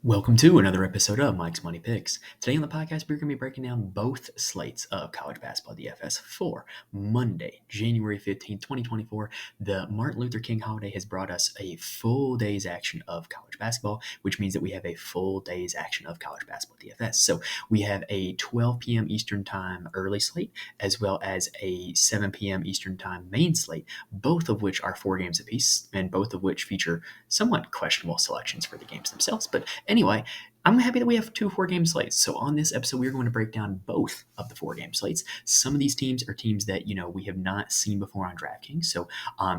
Welcome to another episode of Mike's Money Picks. Today on the podcast, we're going to be breaking down both slates of college basketball DFS for Monday, January 15th, 2024. The Martin Luther King holiday has brought us a full day's action of college basketball, which means that we have a full day's action of college basketball DFS. So we have a 12 p.m. Eastern Time early slate, as well as a 7 p.m. Eastern Time main slate, both of which are 4 games apiece, and both of which feature somewhat questionable selections for the games themselves. But anyway, I'm happy that we have 2 4-game slates. So on this episode, we're going to break down both of the 4-game slates. Some of these teams are teams that, we have not seen before on DraftKings. So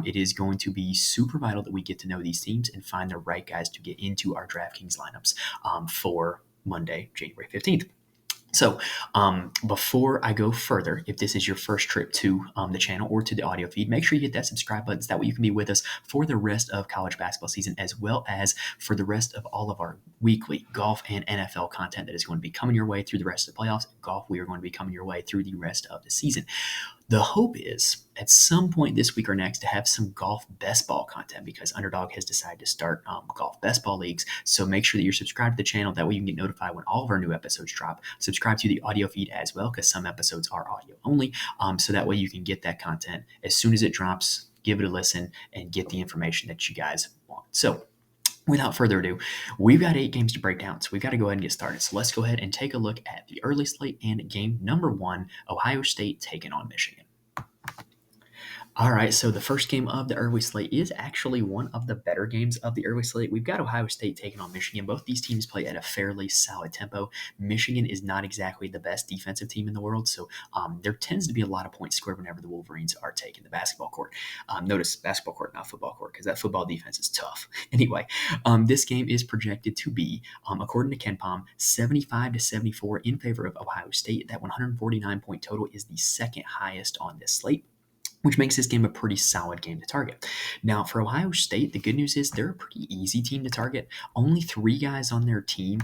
it is going to be super vital that we get to know these teams and find the right guys to get into our DraftKings lineups for Monday, January 15th. So before I go further, if this is your first trip to the channel or to the audio feed, make sure you hit that subscribe button so that way you can be with us for the rest of college basketball season, as well as for the rest of all of our weekly golf and NFL content that is going to be coming your way through the rest of the playoffs. Golf, we are going to be coming your way through the rest of the season. The hope is at some point this week or next to have some golf best ball content, because Underdog has decided to start golf best ball leagues. So make sure that you're subscribed to the channel. That way you can get notified when all of our new episodes drop. Subscribe to the audio feed as well, because some episodes are audio only. So that way you can get that content as soon as it drops, give it a listen, and get the information that you guys want. So without further ado, we've got 8 games to break down, so we've got to go ahead and get started. So let's go ahead and take a look at the early slate and game number 1, Ohio State taking on Michigan. All right, so the first game of the early slate is actually one of the better games of the early slate. We've got Ohio State taking on Michigan. Both these teams play at a fairly solid tempo. Michigan is not exactly the best defensive team in the world, so there tends to be a lot of points scored whenever the Wolverines are taking the basketball court. Notice basketball court, not football court, because that football defense is tough. Anyway, this game is projected to be, according to KenPom, 75-74 in favor of Ohio State. That 149-point total is the second highest on this slate, which makes this game a pretty solid game to target. Now, for Ohio State, the good news is they're a pretty easy team to target. Only 3 guys on their team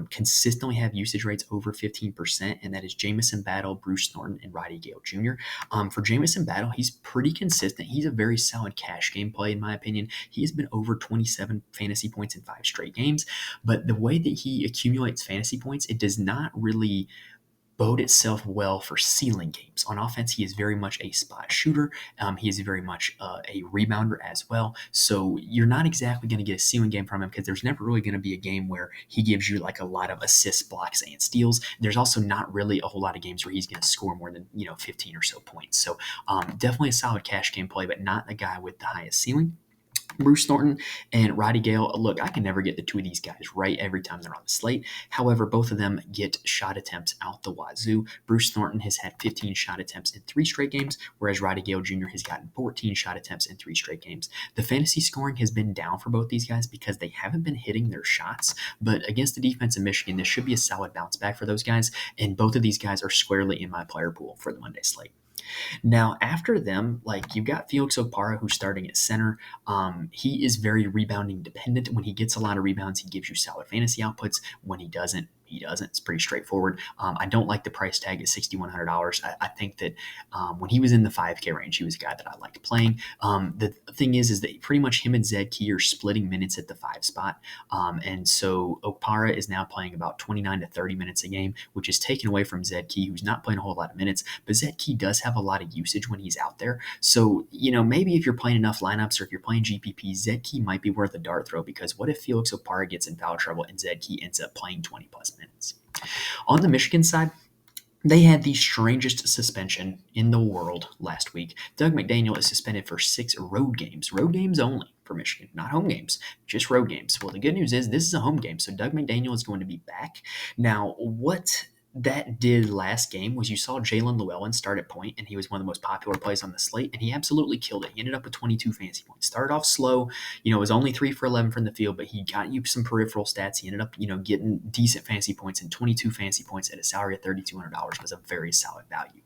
consistently have usage rates over 15%, and that is Jamison Battle, Bruce Norton, and Roddy Gale Jr. For Jamison Battle, he's pretty consistent. He's a very solid cash game play, in my opinion. He has been over 27 fantasy points in 5 straight games, but the way that he accumulates fantasy points, it does not really bode itself well for ceiling games. On offense, he is very much a spot shooter. He is very much a rebounder as well. So you're not exactly going to get a ceiling game from him, because there's never really going to be a game where he gives you like a lot of assists, blocks, and steals. There's also not really a whole lot of games where he's going to score more than 15 or so points. So definitely a solid cash game play, but not the guy with the highest ceiling. Bruce Norton and Roddy Gale, look, I can never get the 2 of these guys right every time they're on the slate. However, both of them get shot attempts out the wazoo. Bruce Norton has had 15 shot attempts in 3 straight games, whereas Roddy Gale Jr. has gotten 14 shot attempts in 3 straight games. The fantasy scoring has been down for both these guys because they haven't been hitting their shots, but against the defense of Michigan, this should be a solid bounce back for those guys, and both of these guys are squarely in my player pool for the Monday slate. Now, after them, you've got Felix Okpara, who's starting at center. He is very rebounding dependent. When he gets a lot of rebounds, he gives you solid fantasy outputs. When he doesn't, he doesn't. It's pretty straightforward. I don't like the price tag at $6,100. I think that when he was in the 5K range, he was a guy that I liked playing. The thing is that pretty much him and Zed Key are splitting minutes at the 5 spot. And so Okpara is now playing about 29 to 30 minutes a game, which is taken away from Zed Key, who's not playing a whole lot of minutes. But Zed Key does have a lot of usage when he's out there. So, maybe if you're playing enough lineups or if you're playing GPP, Zed Key might be worth a dart throw, because what if Felix Okpara gets in foul trouble and Zed Key ends up playing 20 plus minutes? On the Michigan side, they had the strangest suspension in the world last week. Doug McDaniel is suspended for 6 road games only for Michigan, not home games, just road games. Well, the good news is this is a home game, so Doug McDaniel is going to be back. Now, what that did last game was you saw Jalen Llewellyn start at point, and he was one of the most popular plays on the slate, and he absolutely killed it. He ended up with 22 fantasy points. Started off slow, it was only 3 for 11 from the field, but he got you some peripheral stats. He ended up, getting decent fantasy points, and 22 fantasy points at a salary of $3,200 was a very solid value.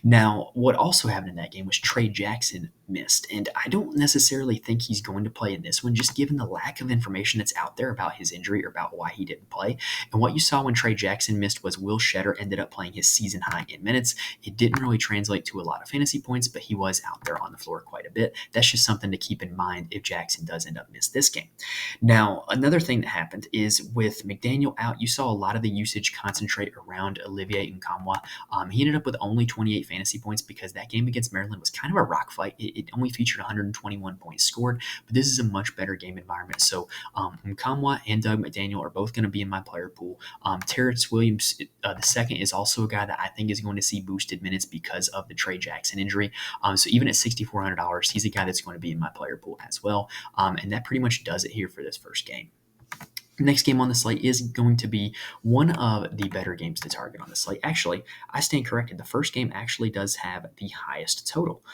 Now, what also happened in that game was Trey Jackson missed. And I don't necessarily think he's going to play in this one, just given the lack of information that's out there about his injury or about why he didn't play. And what you saw when Trey Jackson missed was Will Shedder ended up playing his season high in minutes. It didn't really translate to a lot of fantasy points, but he was out there on the floor quite a bit. That's just something to keep in mind if Jackson does end up miss this game. Now, another thing that happened is with McDaniel out, you saw a lot of the usage concentrate around Olivier Nkamwa. He ended up with only 28 fantasy points because that game against Maryland was kind of a rock fight. It only featured 121 points scored, but this is a much better game environment. So Nkamwa and Doug McDaniel are both going to be in my player pool. Terrence Williams, the second, is also a guy that I think is going to see boosted minutes because of the Trey Jackson injury. So even at $6,400, he's a guy that's going to be in my player pool as well. And that pretty much does it here for this first game. Next game on the slate is going to be one of the better games to target on the slate. Actually, I stand corrected. The first game actually does have the highest total.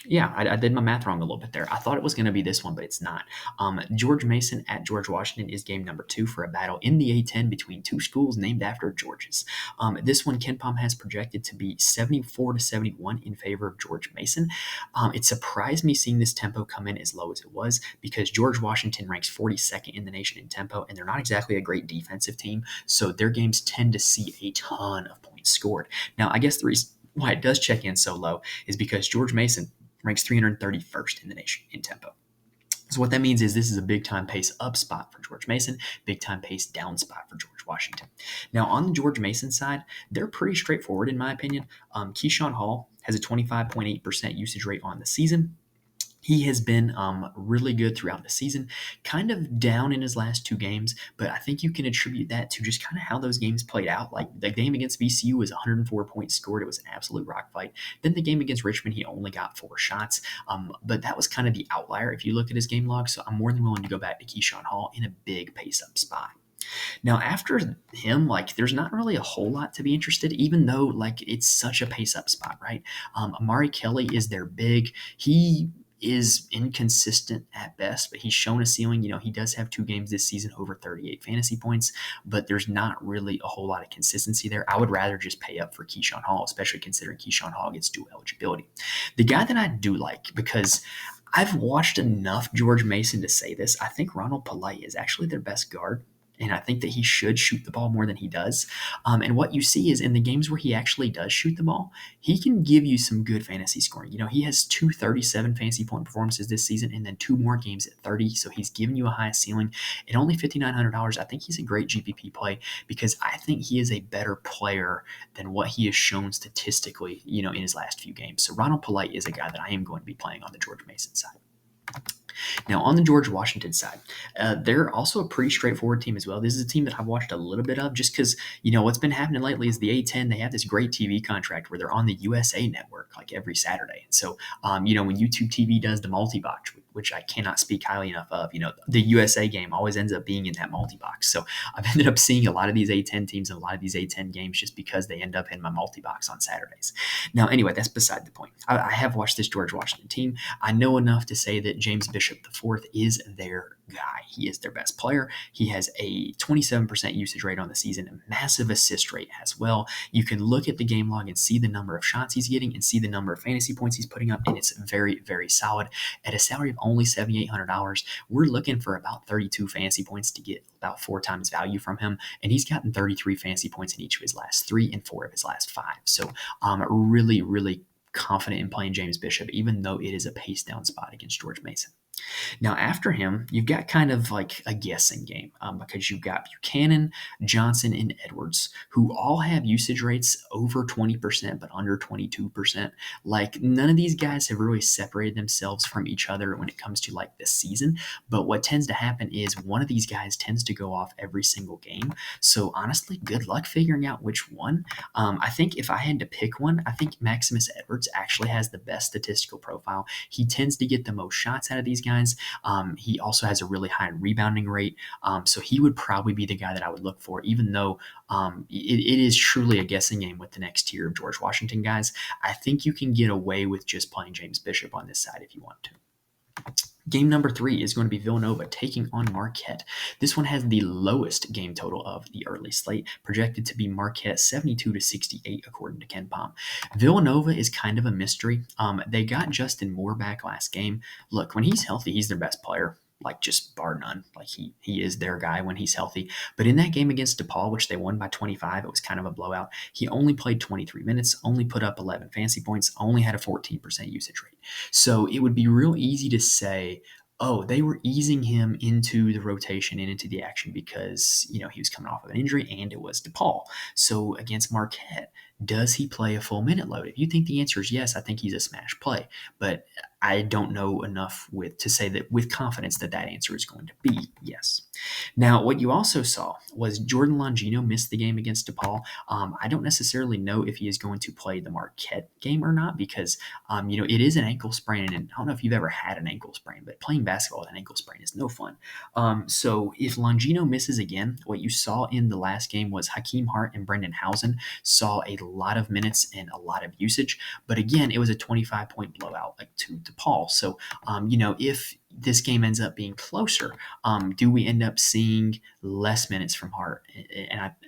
I did my math wrong a little bit there. I thought it was going to be this one, but it's not. George Mason at George Washington is game number 2 for a battle in the A-10 between two schools named after Georges. This one, KenPom has projected to be 74-71 in favor of George Mason. It surprised me seeing this tempo come in as low as it was because George Washington ranks 42nd in the nation in tempo, and they're not exactly a great defensive team, so their games tend to see a ton of points scored. Now, I guess the reason why it does check in so low is because George Mason ranks 331st in the nation in tempo. So what that means is this is a big-time pace up spot for George Mason, big-time pace down spot for George Washington. Now, on the George Mason side, they're pretty straightforward in my opinion. Keyshawn Hall has a 25.8% usage rate on the season. He has been really good throughout the season, kind of down in his last 2 games, but I think you can attribute that to just kind of how those games played out. Like the game against VCU was 104 points scored. It was an absolute rock fight. Then the game against Richmond, he only got 4 shots, but that was kind of the outlier if you look at his game log. So I'm more than willing to go back to Keyshawn Hall in a big pace-up spot. Now, after him, there's not really a whole lot to be interested, even though, it's such a pace-up spot, right? Amari Kelly is their big. He is inconsistent at best, but he's shown a ceiling. He does have 2 games this season over 38 fantasy points, but there's not really a whole lot of consistency there. I would rather just pay up for Keyshawn Hall, especially considering Keyshawn Hall gets dual eligibility. The guy that I do like, because I've watched enough George Mason to say this, I think Ronald Polite is actually their best guard. And I think that he should shoot the ball more than he does. And what you see is in the games where he actually does shoot the ball, he can give you some good fantasy scoring. He has 2 37 fantasy point performances this season and then 2 more games at 30. So he's giving you a high ceiling. At only $5,900, I think he's a great GPP play because I think he is a better player than what he has shown statistically, in his last few games. So Ronald Polite is a guy that I am going to be playing on the George Mason side. Now, on the George Washington side, they're also a pretty straightforward team as well. This is a team that I've watched a little bit of just because, what's been happening lately is the A-10, they have this great TV contract where they're on the USA Network every Saturday. And so, when YouTube TV does the multi-box, which I cannot speak highly enough of, the USA game always ends up being in that multi-box. So I've ended up seeing a lot of these A-10 teams and a lot of these A-10 games just because they end up in my multi-box on Saturdays. Now, anyway, that's beside the point. I have watched this George Washington team. I know enough to say that James Bishop IV is their guy. He is their best player. He has a 27% usage rate on the season, a massive assist rate as well. You can look at the game log and see the number of shots he's getting and see the number of fantasy points he's putting up, and it's very, very solid. At a salary of only $7,800, we're looking for about 32 fantasy points to get about 4 times value from him, and he's gotten 33 fantasy points in each of his last 3 and 4 of his last 5. So really, really confident in playing James Bishop, even though it is a pace down spot against George Mason. Now, after him, you've got kind of like a guessing game because you've got Buchanan, Johnson, and Edwards, who all have usage rates over 20% but under 22%. None of these guys have really separated themselves from each other when it comes to this season. But what tends to happen is one of these guys tends to go off every single game. So honestly, good luck figuring out which one. I think if I had to pick one, I think Maximus Edwards actually has the best statistical profile. He tends to get the most shots out of these guys. He also has a really high rebounding rate. So he would probably be the guy that I would look for, even though it is truly a guessing game with the next tier of George Washington guys. I think you can get away with just playing James Bishop on this side if you want to. Game number 3 is going to be Villanova taking on Marquette. This one has the lowest game total of the early slate, projected to be Marquette 72-68 according to Ken Pom. Villanova is kind of a mystery. They got Justin Moore back last game. Look, when he's healthy, he's their best player. Like, just bar none. Like, he is their guy when he's healthy. But in that game against DePaul, which they won by 25, it was kind of a blowout. He only played 23 minutes, only put up 11 fantasy points, only had a 14% usage rate. So it would be real easy to say, oh, they were easing him into the rotation and into the action because, he was coming off of an injury and it was DePaul. So against Marquette, does he play a full minute load? If you think the answer is yes, I think he's a smash play. But I don't know enough to say that with confidence that answer is going to be yes. Now, what you also saw was Jordan Longino missed the game against DePaul. I don't necessarily know if he is going to play the Marquette game or not because, it is an ankle sprain. And I don't know if you've ever had an ankle sprain, but playing basketball with an ankle sprain is no fun. So if Longino misses again, what you saw in the last game was Hakeem Hart and Brendan Housen saw a lot of minutes and a lot of usage. But again, it was a 25-point blowout to DePaul. So, if this game ends up being closer, do we end up seeing less minutes from Hart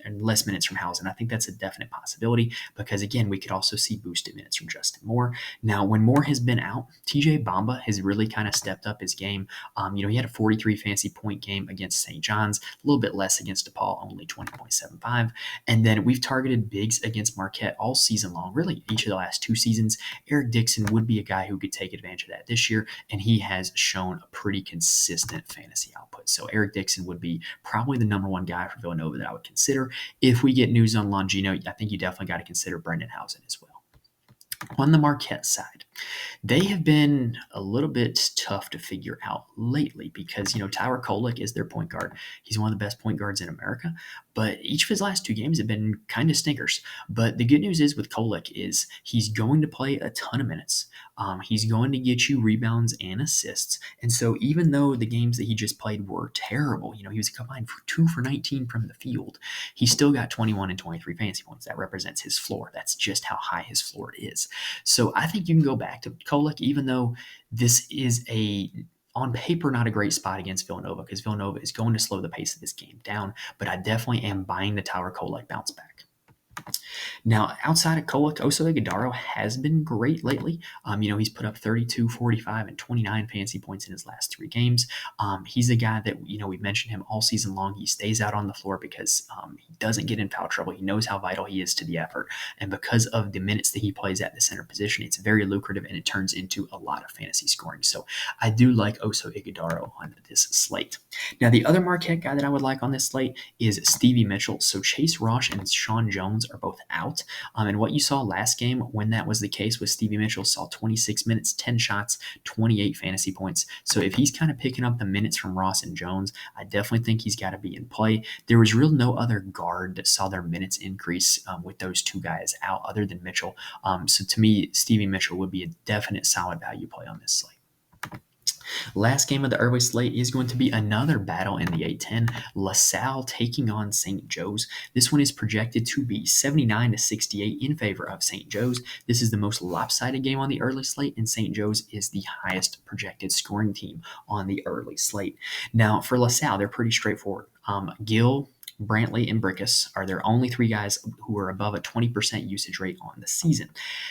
and less minutes from Housen? I think that's a definite possibility because, again, we could also see boosted minutes from Justin Moore. Now, when Moore has been out, TJ Bamba has really kind of stepped up his game. He had a 43 fantasy point game against St. John's, a little bit less against DePaul, only 20.75. And then we've targeted bigs against Marquette all season long, really each of the last 2 seasons. Eric Dixon would be a guy who could take advantage of that this year, and he has shown a pretty consistent fantasy output. So Eric Dixon would be probably the number 1 guy for Villanova that I would consider. If we get news on Longino, I think you definitely got to consider Brendan Housen as well. On the Marquette side, they have been a little bit tough to figure out lately because, Tyler Kolek is their point guard. He's one of the best point guards in America, but each of his last 2 games have been kind of stinkers. But the good news is with Kolek is he's going to play a ton of minutes. He's going to get you rebounds and assists. And so even though the games that he just played were terrible, he was combined for 2 for 19 from the field, he still got 21 and 23 fantasy points. That represents his floor. That's just how high his floor is. So I think you can go back to Kolek, even though this is on paper, not a great spot against Villanova because Villanova is going to slow the pace of this game down, but I definitely am buying the Tyler Kolek bounce back. Now, outside of Kolek, Oso Ighodaro has been great lately. He's put up 32, 45, and 29 fantasy points in his last 3 games. He's a guy that, we've mentioned him all season long. He stays out on the floor because he doesn't get in foul trouble. He knows how vital he is to the effort. And because of the minutes that he plays at the center position, it's very lucrative and it turns into a lot of fantasy scoring. So I do like Oso Ighodaro on this slate. Now, the other Marquette guy that I would like on this slate is Stevie Mitchell. So Chase Rosh and Sean Jones are both out. And what you saw last game when that was the case was Stevie Mitchell saw 26 minutes, 10 shots, 28 fantasy points. So if he's kind of picking up the minutes from Ross and Jones, I definitely think he's got to be in play. There was real no other guard that saw their minutes increase with those 2 guys out other than Mitchell. So to me, Stevie Mitchell would be a definite solid value play on this slate. Last game of the early slate is going to be another battle in the A-10. LaSalle taking on St. Joe's. This one is projected to be 79-68 in favor of St. Joe's. This is the most lopsided game on the early slate, and St. Joe's is the highest projected scoring team on the early slate. Now, for LaSalle, they're pretty straightforward. Gill, Brantley, and Brickus are their only 3 guys who are above a 20% usage rate on the season.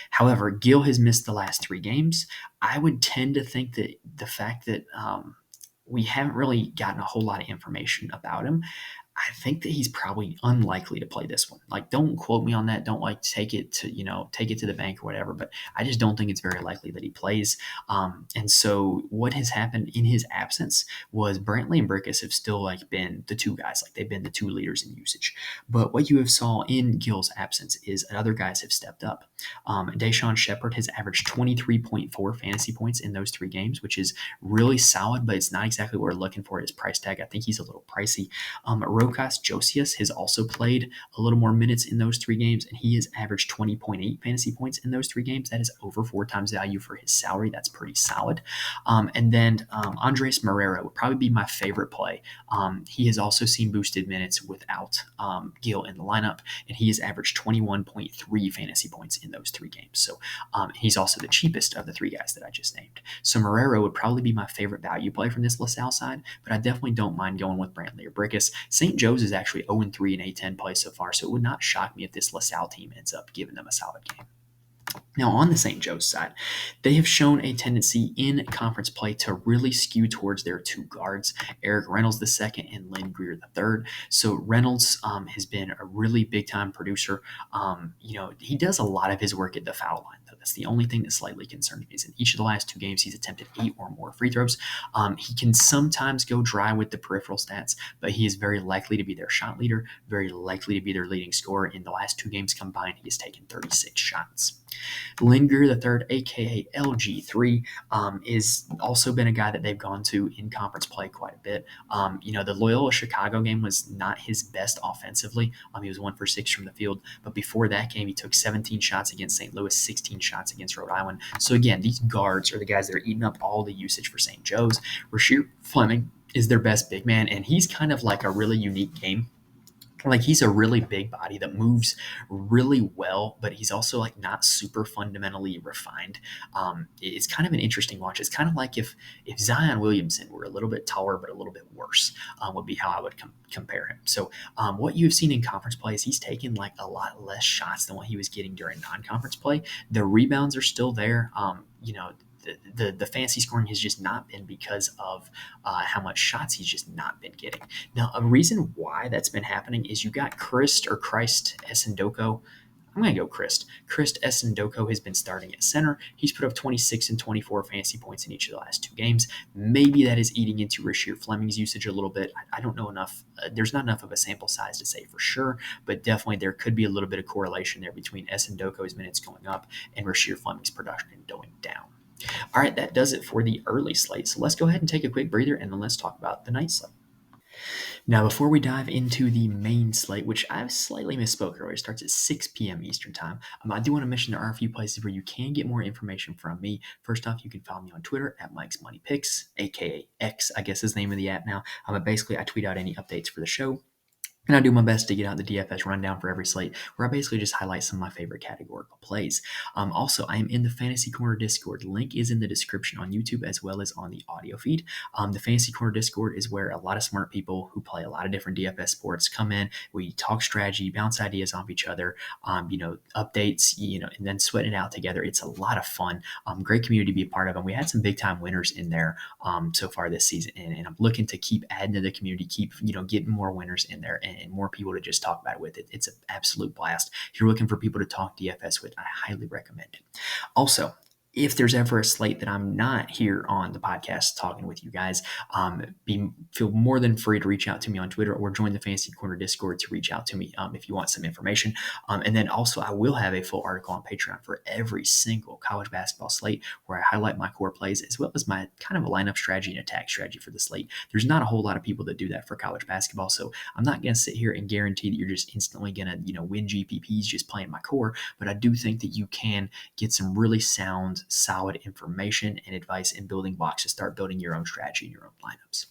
However, Gill has missed the last 3 games. I would tend to think that the fact that we haven't really gotten a whole lot of information about him, I think that he's probably unlikely to play this one. Like, don't quote me on that. Don't take it to the bank or whatever, but I just don't think it's very likely that he plays. And so what has happened in his absence was Brantley and Brickus have still been the 2 guys, they've been the 2 leaders in usage. But what you have saw in Gill's absence is other guys have stepped up. Deshaun Shepard has averaged 23.4 fantasy points in those 3 games, which is really solid, but it's not exactly what we're looking for at his price tag. I think he's a little pricey. Rokas Josias has also played a little more minutes in those 3 games, and he has averaged 20.8 fantasy points in those 3 games. That is over 4 times value for his salary. That's pretty solid. And then Andres Marrero would probably be my favorite play. He has also seen boosted minutes without Gil in the lineup, and he has averaged 21.3 fantasy points in those 3 games. So he's also the cheapest of the 3 guys that I just named. So Marrero would probably be my favorite value play from this LaSalle side, but I definitely don't mind going with Brantley or Brickus. St. Joe's is actually 0-3 in A10 play so far, so it would not shock me if this LaSalle team ends up giving them a solid game. Now, on the St. Joe's side, they have shown a tendency in conference play to really skew towards their 2 guards, Eric Reynolds II and Lynn Greer III. So Reynolds has been a really big-time producer. He does a lot of his work at the foul line, though. That's the only thing that slightly concerns me is in each of the last 2 games, he's attempted 8 or more free throws. He can sometimes go dry with the peripheral stats, but he is very likely to be their shot leader, very likely to be their leading scorer. In the last 2 games combined, he has taken 36 shots. Linger the third, aka LG3, is also been a guy that they've gone to in conference play quite a bit. The Loyola Chicago game was not his best offensively. He was 1 for 6 from the field, but before that game, he took 17 shots against St. Louis, 16 shots against Rhode Island. So again, these guards are the guys that are eating up all the usage for St. Joe's. Rasheer Fleming is their best big man, and he's kind of like a really unique game. Like, he's a really big body that moves really well, but he's also like not super fundamentally refined. It's kind of an interesting watch. It's kind of like if Zion Williamson were a little bit taller but a little bit worse, would be how I would compare him. So what you've seen in conference play is he's taken like a lot less shots than what he was getting during non-conference play. The rebounds are still there. The fancy scoring has just not been because of how much shots he's just not been getting. Now, a reason why that's been happening is you got Christ Essendoko. I'm going to go Christ. Christ Essendoko has been starting at center. He's put up 26 and 24 fantasy points in each of the last 2 games. Maybe that is eating into Rasheer Fleming's usage a little bit. I don't know enough. There's not enough of a sample size to say for sure, but definitely there could be a little bit of correlation there between Essendoko's minutes going up and Rasheer Fleming's production going down. All right, that does it for the early slate. So let's go ahead and take a quick breather, and then let's talk about the night slate. Now, before we dive into the main slate, which I've slightly misspoke earlier, starts at 6 p.m. Eastern Time, I do want to mention there are a few places where you can get more information from me. First off, you can follow me on Twitter at Mike's Money Picks, aka X, I guess is the name of the app now. Basically, I tweet out any updates for the show. And I do my best to get out the DFS rundown for every slate, where I basically just highlight some of my favorite categorical plays. Also, I am in the Fantasy Corner Discord. The link is in the description on YouTube as well as on the audio feed. The Fantasy Corner Discord is where a lot of smart people who play a lot of different DFS sports come in. We talk strategy, bounce ideas off each other, updates, and then sweat it out together. It's a lot of fun. Great community to be a part of. And we had some big time winners in there so far this season. And I'm looking to keep adding to the community, keep getting more winners in there and more people to just talk about it with. It's an absolute blast. If you're looking for people to talk DFS with, I highly recommend it. Also, if there's ever a slate that I'm not here on the podcast talking with you guys, feel more than free to reach out to me on Twitter or join the Fantasy Corner Discord to reach out to me if you want some information. And then also, I will have a full article on Patreon for every single college basketball slate where I highlight my core plays as well as my kind of a lineup strategy and attack strategy for the slate. There's not a whole lot of people that do that for college basketball, so I'm not going to sit here and guarantee that you're just instantly going to win GPPs just playing my core, but I do think that you can get some really sound, solid information and advice in building blocks to start building your own strategy and your own lineups.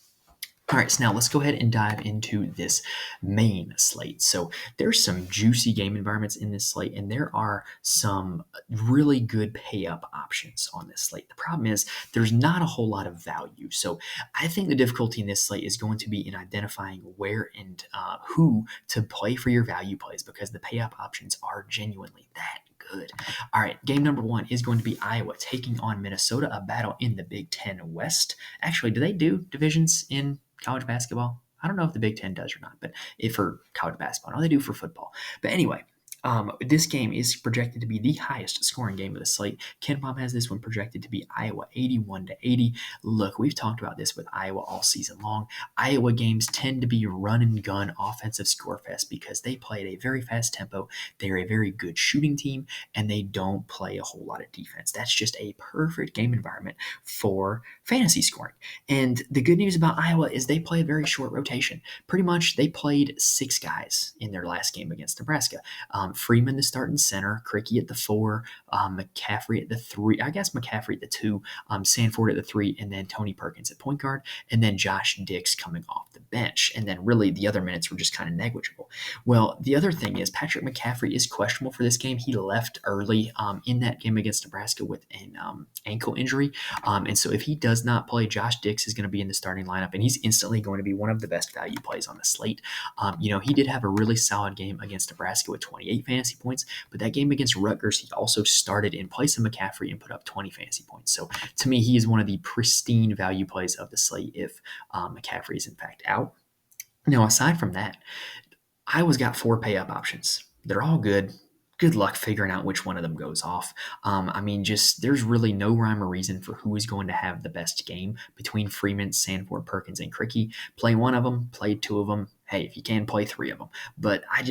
All right, so now let's go ahead and dive into this main slate. So there's some juicy game environments in this slate, and there are some really good pay-up options on this slate. The problem is there's not a whole lot of value. So I think the difficulty in this slate is going to be in identifying where and who to play for your value plays, because the pay-up options are genuinely that good. All right, game number 1 is going to be Iowa taking on Minnesota, a battle in the Big Ten West. Actually, do they do divisions in college basketball? I don't know if the Big Ten does or not, but if for college basketball, no, they do for football. But anyway, This game is projected to be the highest scoring game of the slate. KenPom has this one projected to be Iowa 81-80. Look, we've talked about this with Iowa all season long. Iowa games tend to be run and gun offensive score fest because they play at a very fast tempo. They're a very good shooting team, and they don't play a whole lot of defense. That's just a perfect game environment for fantasy scoring. And the good news about Iowa is they play a very short rotation. Pretty much, they played 6 guys in their last game against Nebraska. Freeman, the starting center, Cricky at the 4, McCaffrey at the 3, I guess McCaffrey at the 2, Sanford at the 3, and then Tony Perkins at point guard, and then Josh Dix coming off the bench. And then really the other minutes were just kind of negligible. Well, the other thing is Patrick McCaffrey is questionable for this game. He left early in that game against Nebraska with an ankle injury. And so if he does not play, Josh Dix is going to be in the starting lineup, and he's instantly going to be one of the best value plays on the slate. He did have a really solid game against Nebraska with 28 fantasy points, but that game against Rutgers, he also started in place of McCaffrey and put up 20 fantasy points. So to me, he is one of the pristine value plays of the slate if McCaffrey is in fact out. Now, aside from that, Iowa's got 4 pay-up options. They're all good. Good luck figuring out which one of them goes off. There's really no rhyme or reason for who is going to have the best game between Freeman, Sanford, Perkins, and Cricky. Play one of them, play 2 of them. Hey, if you can, play 3 of them. But I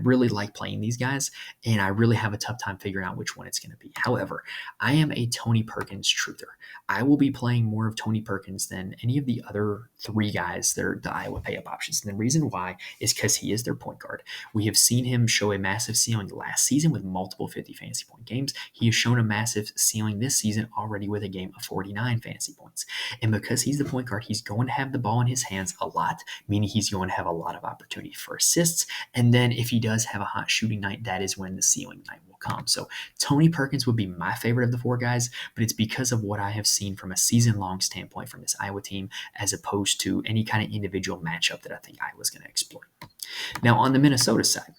really like playing these guys, and I really have a tough time figuring out which one it's going to be. However, I am a Tony Perkins truther. I will be playing more of Tony Perkins than any of the other 3 guys that are the Iowa pay-up options. And the reason why is because he is their point guard. We have seen him show a massive ceiling last season with multiple 50 fantasy point games. He has shown a massive ceiling this season already with a game of 49 fantasy points. And because he's the point guard, he's going to have the ball in his hands a lot, meaning he's going to have a lot of opportunity for assists. And then if he does have a hot shooting night, that is when the ceiling night will come. So Tony Perkins would be my favorite of the 4 guys, but it's because of what I have seen from a season-long standpoint from this Iowa team as opposed to any kind of individual matchup that I think Iowa's going to exploit. Now, on the Minnesota side,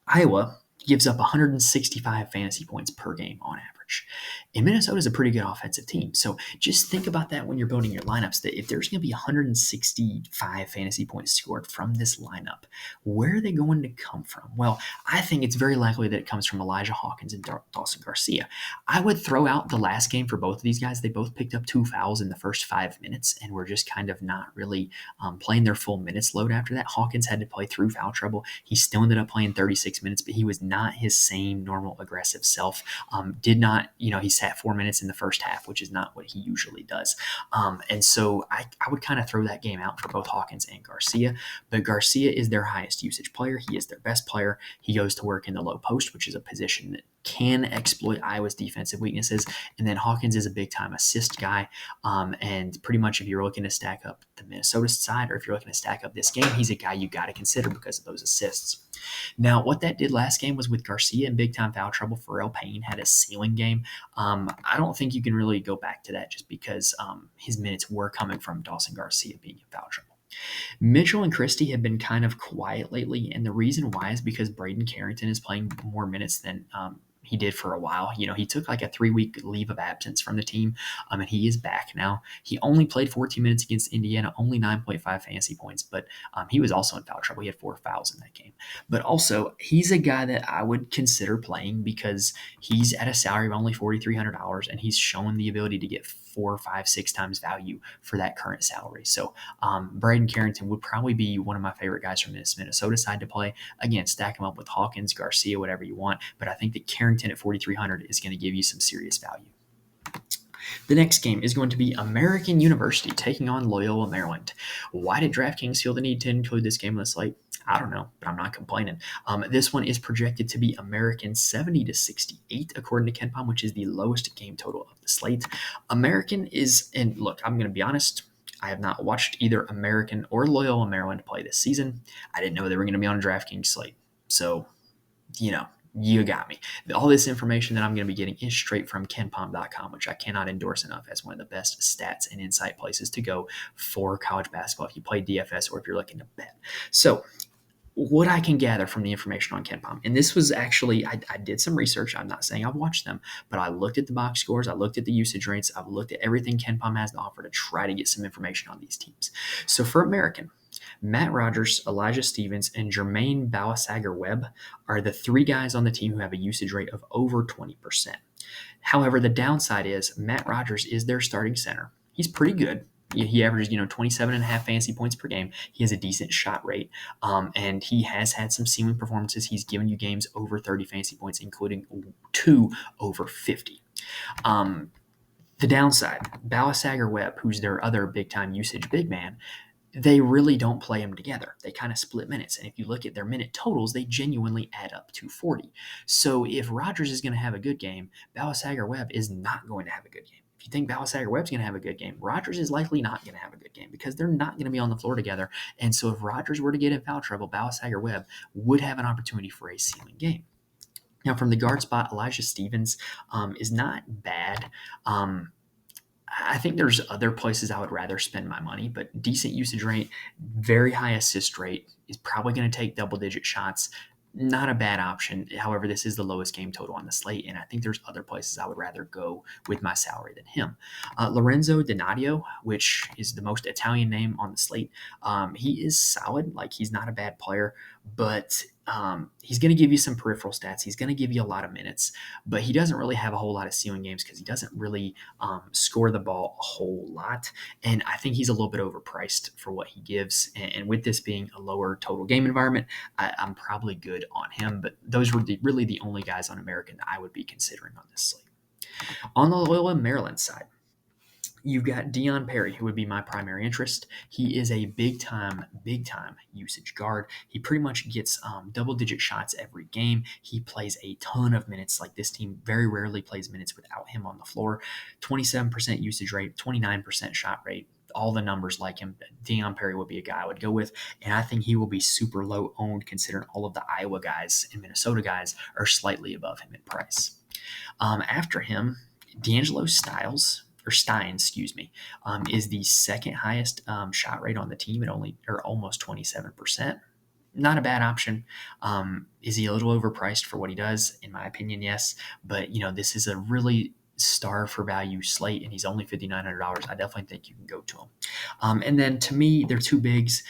Iowa gives up 165 fantasy points per game on average. And Minnesota is a pretty good offensive team. So just think about that when you're building your lineups, that if there's going to be 165 fantasy points scored from this lineup, where are they going to come from? Well, I think it's very likely that it comes from Elijah Hawkins and Dawson Garcia. I would throw out the last game for both of these guys. They both picked up 2 fouls in the first 5 minutes and were just kind of not really playing their full minutes load after that. Hawkins had to play through foul trouble. He still ended up playing 36 minutes, but he was not his same normal aggressive self. He sat 4 minutes in the first half, which is not what he usually does. And so I would kind of throw that game out for both Hawkins and Garcia. But Garcia is their highest usage player. He is their best player. He goes to work in the low post, which is a position that can exploit Iowa's defensive weaknesses. And then Hawkins is a big-time assist guy. And pretty much if you're looking to stack up the Minnesota side or if you're looking to stack up this game, he's a guy you got to consider because of those assists. Now, what that did last game was with Garcia in big-time foul trouble, Pharrell Payne had a ceiling game. I don't think you can really go back to that just because his minutes were coming from Dawson Garcia being in foul trouble. Mitchell and Christie have been kind of quiet lately, and the reason why is because Braden Carrington is playing more minutes than he did for a while. He took like a 3-week leave of absence from the team, and he is back now. He only played 14 minutes against Indiana, only 9.5 fantasy points, but he was also in foul trouble. He had 4 fouls in that game. But also, he's a guy that I would consider playing because he's at a salary of only $4,300, and he's shown the ability to get 4, 5, 6 times value for that current salary. So Braden Carrington would probably be one of my favorite guys from this Minnesota side to play. Again, stack him up with Hawkins, Garcia, whatever you want, but I think that Carrington at 4,300 is going to give you some serious value. The next game is going to be American University taking on Loyola Maryland. Why did DraftKings feel the need to include this game on the slate? I don't know, but I'm not complaining. This one is projected to be American 70-68, according to KenPom, which is the lowest game total of the slate. American is, and look, I'm going to be honest, I have not watched either American or Loyola Maryland play this season. I didn't know they were going to be on a DraftKings slate. So, you got me. All this information that I'm going to be getting is straight from KenPom.com, which I cannot endorse enough as one of the best stats and insight places to go for college basketball if you play DFS or if you're looking to bet. So what I can gather from the information on KenPom, and this was actually, I did some research. I'm not saying I've watched them, but I looked at the box scores. I looked at the usage rates. I've looked at everything KenPom has to offer to try to get some information on these teams. So for American, Matt Rogers, Elijah Stevens, and Jermaine Balassager-Webb are the three guys on the team who have a usage rate of over 20%. However, the downside is Matt Rogers is their starting center. He's pretty good. He averages, 27 and a half fantasy points per game. He has a decent shot rate, and he has had some ceiling performances. He's given you games over 30 fantasy points, including 2 over 50. The downside, Balassager-Webb, who's their other big-time usage big man, they really don't play them together. They kind of split minutes. And if you look at their minute totals, they genuinely add up to 40. So if Rodgers is going to have a good game, Balassager-Webb is not going to have a good game. If you think Balassager-Webb's going to have a good game, Rodgers is likely not going to have a good game because they're not going to be on the floor together. And so if Rodgers were to get in foul trouble, Balassager-Webb would have an opportunity for a ceiling game. Now, from the guard spot, Elijah Stevens is not bad. I think there's other places I would rather spend my money, but decent usage rate, very high assist rate, is probably going to take double-digit shots. Not a bad option. However, this is the lowest game total on the slate, and I think there's other places I would rather go with my salary than him. Lorenzo Donadio, which is the most Italian name on the slate, he is solid. Like, he's not a bad player, but he's going to give you some peripheral stats. He's going to give you a lot of minutes, but he doesn't really have a whole lot of ceiling games because he doesn't really score the ball a whole lot. And I think he's a little bit overpriced for what he gives. And with this being a lower total game environment, I'm probably good on him. But those were really the only guys on American that I would be considering on this slate. On the Loyola Maryland side, you've got Deion Perry, who would be my primary interest. He is a big-time usage guard. He pretty much gets double-digit shots every game. He plays a ton of minutes. Like, this team very rarely plays minutes without him on the floor. 27% usage rate, 29% shot rate. All the numbers like him. Deion Perry would be a guy I would go with, and I think he will be super low owned considering all of the Iowa guys and Minnesota guys are slightly above him in price. After him, D'Angelo Stein, is the second highest shot rate on the team at almost 27%. Not a bad option. Is he a little overpriced for what he does? In my opinion, yes. But this is a really star for value slate, and he's only $5,900. I definitely think you can go to him. And then to me, they're two bigs.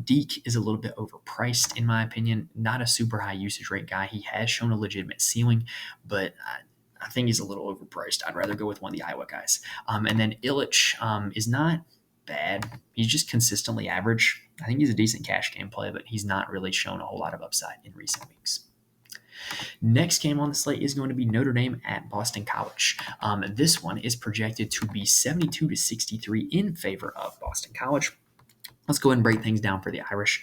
Deke is a little bit overpriced in my opinion. Not a super high usage rate guy. He has shown a legitimate ceiling, but I think he's a little overpriced. I'd rather go with one of the Iowa guys. And then Illich is not bad. He's just consistently average. I think he's a decent cash game play, but he's not really shown a whole lot of upside in recent weeks. Next game on the slate is going to be Notre Dame at Boston College. This one is projected to be 72-63 in favor of Boston College. Let's go ahead and break things down for the Irish.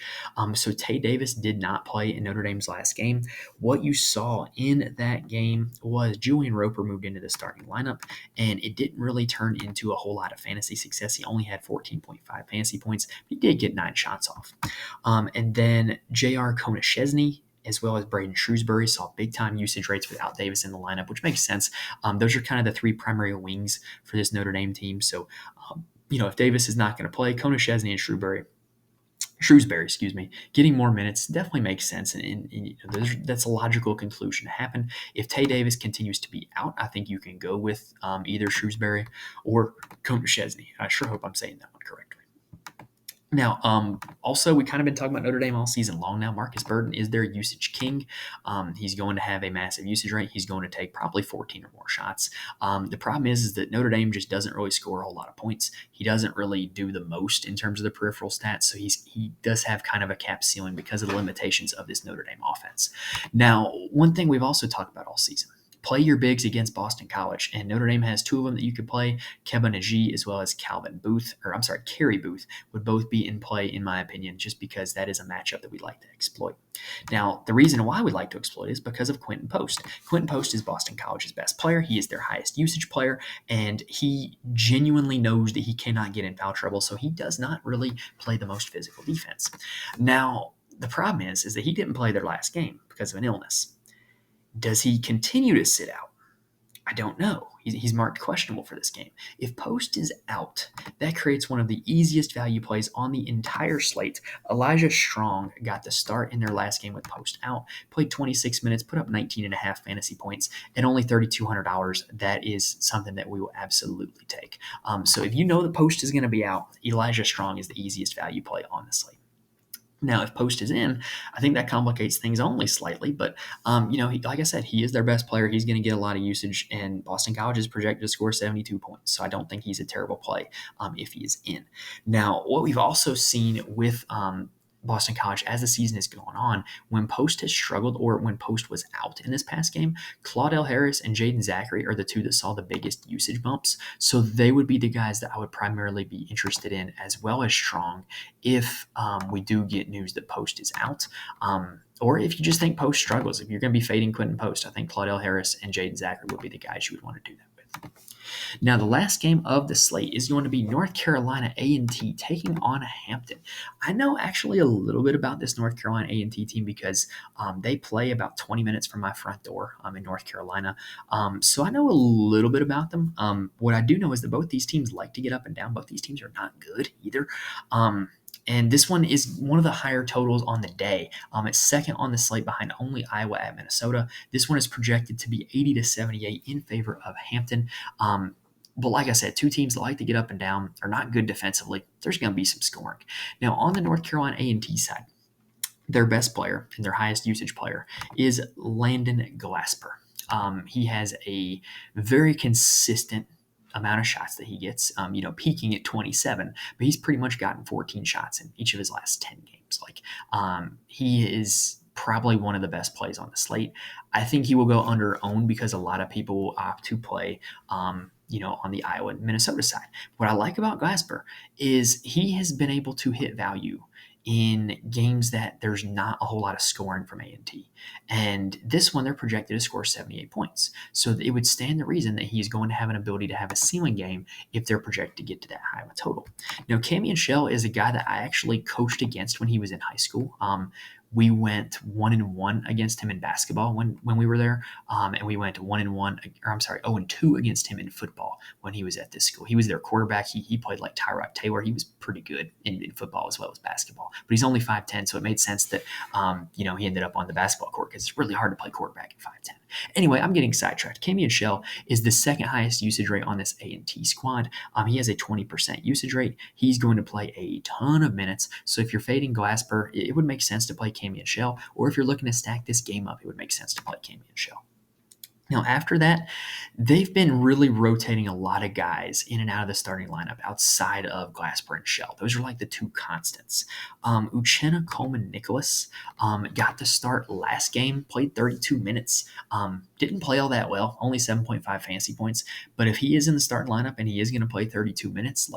So Tay Davis did not play in Notre Dame's last game. What you saw in that game was Julian Roper moved into the starting lineup, and it didn't really turn into a whole lot of fantasy success. He only had 14.5 fantasy points. He did get 9 shots off. And then J.R. Konashesny as well as Braden Shrewsbury saw big-time usage rates without Davis in the lineup, which makes sense. Those are kind of the 3 primary wings for this Notre Dame team. So, if Davis is not going to play, Konashesny and Shrewsbury, getting more minutes definitely makes sense, and that's a logical conclusion to happen. If Tay Davis continues to be out, I think you can go with either Shrewsbury or Konashesny. I sure hope I'm saying that one correctly. Now, also, we kind of been talking about Notre Dame all season long now. Marcus Burton is their usage king. He's going to have a massive usage rate. He's going to take probably 14 or more shots. The problem is that Notre Dame just doesn't really score a whole lot of points. He doesn't really do the most in terms of the peripheral stats, so he does have kind of a cap ceiling because of the limitations of this Notre Dame offense. Now, one thing we've also talked about all season, play your bigs against Boston College, and Notre Dame has 2 of them that you could play. Keba Najee as well as Kerry Booth would both be in play, in my opinion, just because that is a matchup that we'd like to exploit. Now, the reason why we like to exploit is because of Quentin Post. Quentin Post is Boston College's best player. He is their highest usage player, and he genuinely knows that he cannot get in foul trouble, so he does not really play the most physical defense. Now, the problem is that he didn't play their last game because of an illness. Does he continue to sit out? I don't know. He's marked questionable for this game. If Post is out, that creates one of the easiest value plays on the entire slate. Elijah Strong got the start in their last game with Post out, played 26 minutes, put up 19.5 fantasy points, and only $3,200. That is something that we will absolutely take. So if you know the Post is going to be out, Elijah Strong is the easiest value play on the slate. Now, if Post is in, I think that complicates things only slightly. But, like I said, he is their best player. He's going to get a lot of usage, and Boston College is projected to score 72 points. So I don't think he's a terrible play if he is in. Now, what we've also seen with Boston College as the season is going on, when Post has struggled or when Post was out in this past game, Claudell Harris and Jaden Zachary are the two that saw the biggest usage bumps. So they would be the guys that I would primarily be interested in, as well as Strong, if we do get news that Post is out. Or if you just think Post struggles, if you're going to be fading Quentin Post, I think Claudell Harris and Jaden Zachary would be the guys you would want to do that with. Now, the last game of the slate is going to be North Carolina A&T taking on Hampton. I know actually a little bit about this North Carolina A&T team because they play about 20 minutes from my front door in North Carolina. So I know a little bit about them. What I do know is that both these teams like to get up and down. Both these teams are not good either. And this one is one of the higher totals on the day. It's second on the slate behind only Iowa at Minnesota. This one is projected to be 80 to 78 in favor of Hampton. But like I said, two teams that like to get up and down are not good defensively. There's going to be some scoring. Now, on the North Carolina A&T side, their best player and their highest usage player is Landon Glasper. He has a very consistent amount of shots that he gets, peaking at 27, but he's pretty much gotten 14 shots in each of his last 10 games. He is probably one of the best plays on the slate. I think he will go under owned because a lot of people will opt to play, on the Iowa and Minnesota side. What I like about Glasper is he has been able to hit value in games that there's not a whole lot of scoring from A&T. And this one, they're projected to score 78 points. So it would stand to reason that he's going to have an ability to have a ceiling game if they're projected to get to that high of a total. Now, Camion Shell is a guy that I actually coached against when he was in high school. We went 1-1 against him in basketball when we were there, and we went 0-2 against him in football when he was at this school. He was their quarterback. He played like Tyrod Taylor. He was pretty good in football as well as basketball. But he's only 5'10", so it made sense that he ended up on the basketball court because it's really hard to play quarterback at 5'10". Anyway, I'm getting sidetracked. Camion Shell is the second highest usage rate on this A&T squad. He has a 20% usage rate. He's going to play a ton of minutes. So if you're fading Glasper, it would make sense to play Camion Shell. Or if you're looking to stack this game up, it would make sense to play Camion Shell. Now, after that, they've been really rotating a lot of guys in and out of the starting lineup outside of Glasper and Shell. Those are like the two constants. Uchenna Coleman-Nicholas got the start last game, played 32 minutes. Didn't play all that well, only 7.5 fantasy points. But if he is in the starting lineup and he is going to play 32 minutes,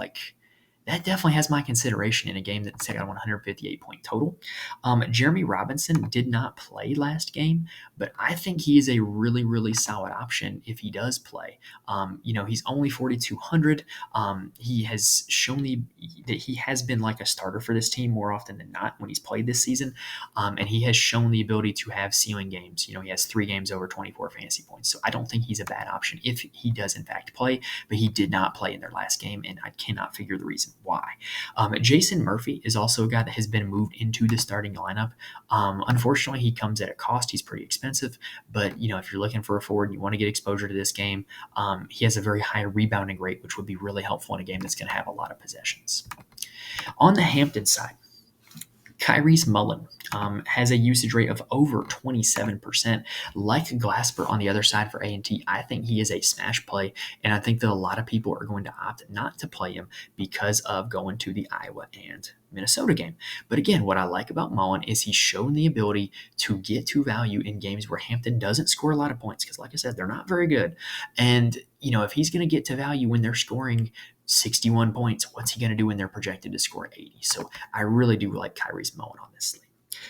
that definitely has my consideration in a game that's got a 158-point total. Jeremy Robinson did not play last game, but I think he is a really, really solid option if he does play. He's only 4,200. He has shown that he has been like a starter for this team more often than not when he's played this season, and he has shown the ability to have ceiling games. He has 3 games over 24 fantasy points, so I don't think he's a bad option if he does in fact play, but he did not play in their last game, and I cannot figure the reason why. Jason Murphy is also a guy that has been moved into the starting lineup. Unfortunately, he comes at a cost. He's pretty expensive, but if you're looking for a forward and you want to get exposure to this game, he has a very high rebounding rate, which would be really helpful in a game that's going to have a lot of possessions. On the Hampton side, Kyrese Mullen has a usage rate of over 27%. Like Glasper on the other side for A&T, I think he is a smash play, and I think that a lot of people are going to opt not to play him because of going to the Iowa and Minnesota game. But again, what I like about Mullen is he's shown the ability to get to value in games where Hampton doesn't score a lot of points because, like I said, they're not very good. And, if he's going to get to value when they're scoring 61 points, what's he going to do when they're projected to score 80? So I really do like Kyrese Mullen on this slate.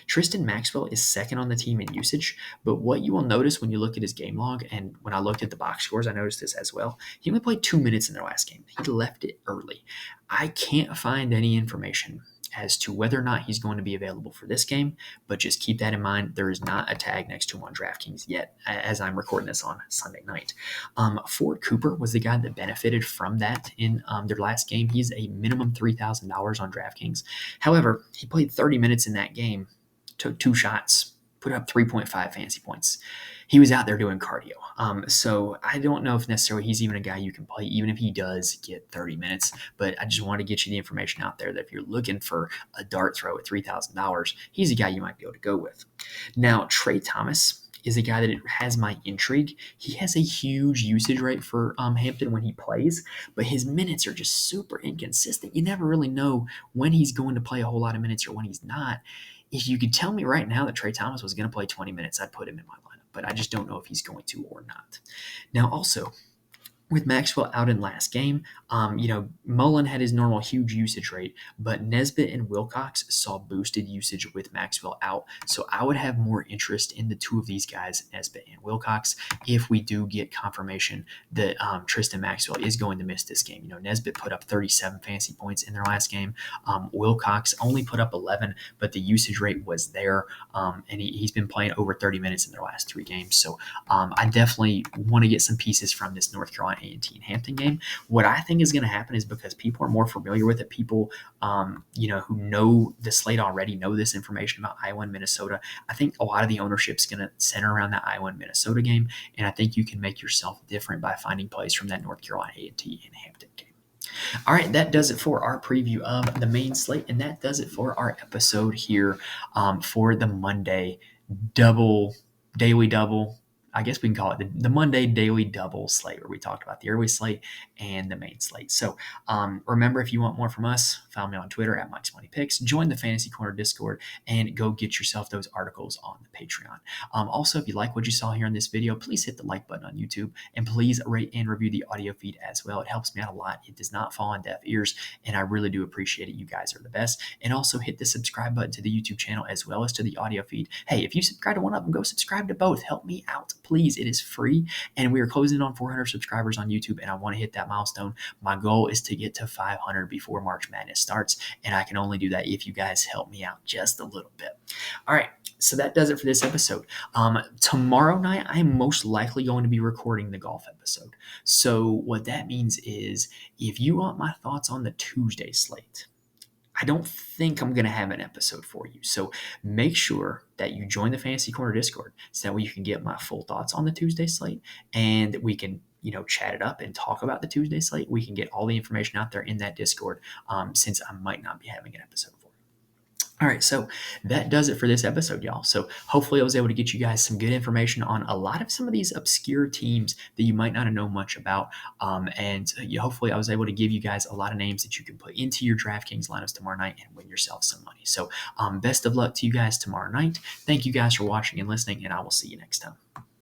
Tristan Maxwell is second on the team in usage, but what you will notice when you look at his game log, and when I looked at the box scores, I noticed this as well, he only played 2 minutes in their last game. He left it early. I can't find any information as to whether or not he's going to be available for this game, but just keep that in mind. There is not a tag next to him on DraftKings yet, as I'm recording this on Sunday night. Ford Cooper was the guy that benefited from that in their last game. He's a minimum $3,000 on DraftKings. However, he played 30 minutes in that game, took 2 shots, put up 3.5 fantasy points. He was out there doing cardio. So I don't know if necessarily he's even a guy you can play, even if he does get 30 minutes. But I just want to get you the information out there that if you're looking for a dart throw at $3,000, he's a guy you might be able to go with. Now, Trey Thomas is a guy that has my intrigue. He has a huge usage rate for Hampton when he plays, but his minutes are just super inconsistent. You never really know when he's going to play a whole lot of minutes or when he's not. If you could tell me right now that Trey Thomas was going to play 20 minutes, I'd put him in my lineup, but I just don't know if he's going to or not. Now, also, with Maxwell out in last game, Mullen had his normal huge usage rate, but Nesbitt and Wilcox saw boosted usage with Maxwell out. So I would have more interest in the two of these guys, Nesbitt and Wilcox, if we do get confirmation that Tristan Maxwell is going to miss this game. Nesbitt put up 37 fantasy points in their last game. Wilcox only put up 11, but the usage rate was there, and he's been playing over 30 minutes in their last 3 games. So I definitely want to get some pieces from this North Carolina A&T and Hampton game. What I think is going to happen is because people are more familiar with it, people who know the slate already know this information about Iowa and Minnesota. I think a lot of the ownership is going to center around that Iowa and Minnesota game, and I think you can make yourself different by finding plays from that North Carolina A&T and Hampton game. All right, that does it for our preview of the main slate, and that does it for our episode here for the Monday daily double. I guess we can call it the Monday daily double slate, where we talked about the early slate and the main slate. So remember, if you want more from us, follow me on Twitter at Mike's Money Picks, join the Fantasy Corner Discord, and go get yourself those articles on the Patreon. Also, if you like what you saw here in this video, please hit the like button on YouTube, and please rate and review the audio feed as well. It helps me out a lot. It does not fall on deaf ears, and I really do appreciate it. You guys are the best. And also hit the subscribe button to the YouTube channel as well as to the audio feed. Hey, if you subscribe to one of them, go subscribe to both. Help me out, please. It is free, and we are closing on 400 subscribers on YouTube, and I want to hit that milestone. My goal is to get to 500 before March Madness starts, and I can only do that if you guys help me out just a little bit. All right, so that does it for this episode. Tomorrow night, I'm most likely going to be recording the golf episode. So what that means is, if you want my thoughts on the Tuesday slate, I don't think I'm going to have an episode for you. So make sure that you join the Fantasy Corner Discord, so that way you can get my full thoughts on the Tuesday slate, and we can chat it up and talk about the Tuesday slate. We can get all the information out there in that Discord, since I might not be having an episode for you. All right, so that does it for this episode, y'all. So hopefully I was able to get you guys some good information on a lot of some of these obscure teams that you might not know much about. Hopefully I was able to give you guys a lot of names that you can put into your DraftKings lineups tomorrow night and win yourself some money. So best of luck to you guys tomorrow night. Thank you guys for watching and listening, and I will see you next time.